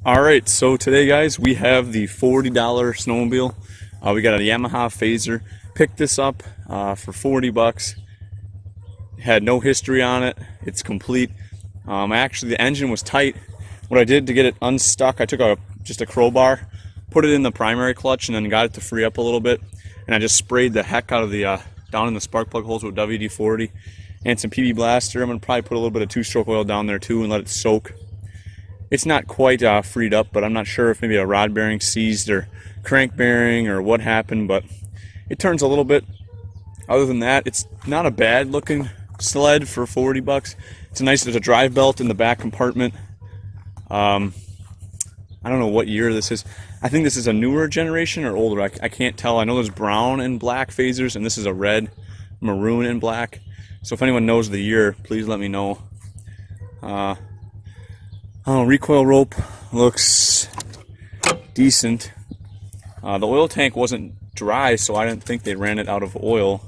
Alright, so today guys, we have the $40 snowmobile. We got a Yamaha Phazer. Picked this up for 40 bucks. Had no history on it. It's complete. Actually, the engine was tight. What I did to get it unstuck, I took just a crowbar, put it in the primary clutch, and then got it to free up a little bit. And I just sprayed the heck out of the down in the spark plug holes with WD-40 and some PB Blaster. I'm gonna probably put a little bit of two-stroke oil down there too and let it soak. It's not quite freed up, but I'm not sure if maybe a rod bearing seized or crank bearing or what happened, but it turns a little bit. Other than that, it's not a bad looking sled for 40 bucks. It's nice. There's a drive belt in the back compartment. I don't know what year this is. I think this is a newer generation or older. I can't tell. I know there's brown and black Phazers, and this is a red, maroon, and black. So if anyone knows the year, please let me know. Recoil rope looks decent. The oil tank wasn't dry, so I didn't think they ran it out of oil.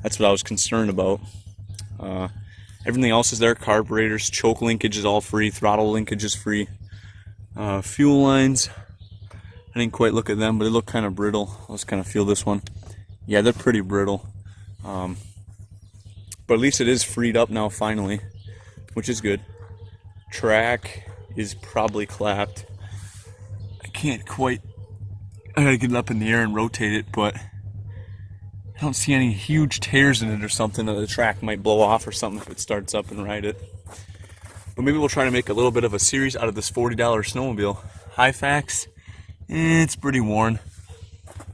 That's what I was concerned about. Everything else is there. Carburetors, choke linkage is all free. Throttle linkage is free. Fuel lines, I didn't quite look at them, but they look kind of brittle. Let's kind of feel this one. Yeah, they're pretty brittle. But at least it is freed up now finally, which is good. Track is probably clapped. I can't quite, I gotta get it up in the air and rotate it, but I don't see any huge tears in it or something that the track might blow off or something if it starts up and ride it. But maybe we'll try to make a little bit of a series out of this $40 snowmobile. Hyfax, it's pretty worn,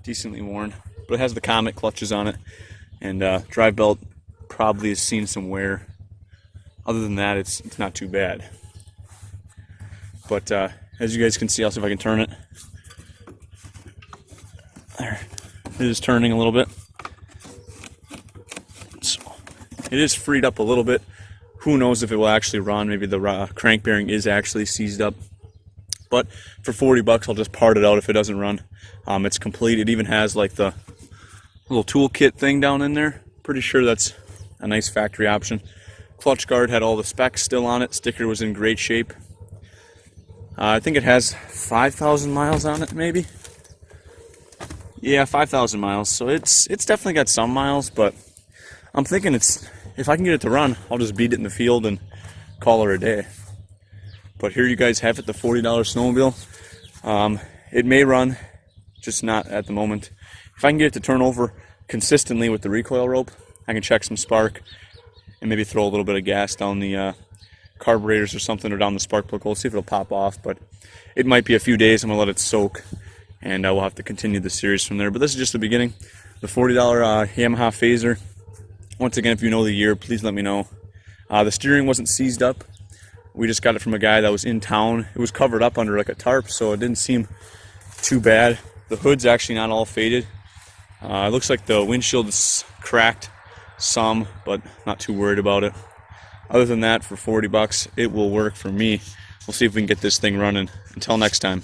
decently worn, but it has the Comet clutches on it, and drive belt probably has seen some wear. Other than that, it's not too bad. But as you guys can see, I'll see if I can turn it. There, it is turning a little bit. So it is freed up a little bit. Who knows if it will actually run? Maybe the crank bearing is actually seized up. But for 40 bucks, I'll just part it out if it doesn't run. It's complete. It even has like the little toolkit thing down in there. Pretty sure that's a nice factory option. Clutch guard had all the specs still on it. Sticker was in great shape. I think it has 5,000 miles on it, maybe. Yeah, 5,000 miles. So it's definitely got some miles, but I'm thinking if I can get it to run, I'll just beat it in the field and call her a day. But here you guys have it, the $40 snowmobile. It may run, just not at the moment. If I can get it to turn over consistently with the recoil rope, I can check some spark and maybe throw a little bit of gas down the carburetors or something, or down the spark plug hole, see if it'll pop off. But it might be a few days. I'm gonna let it soak, and we'll have to continue the series from there. But this is just the beginning. The $40 Yamaha Phazer. Once again, if you know the year, please let me know. The steering wasn't seized up. We just got it from a guy that was in town. It was covered up under like a tarp, so it didn't seem too bad. The hood's actually not all faded. It looks like the windshield is cracked some, but not too worried about it. Other than that, for 40 bucks, it will work for me. We'll see if we can get this thing running. Until next time.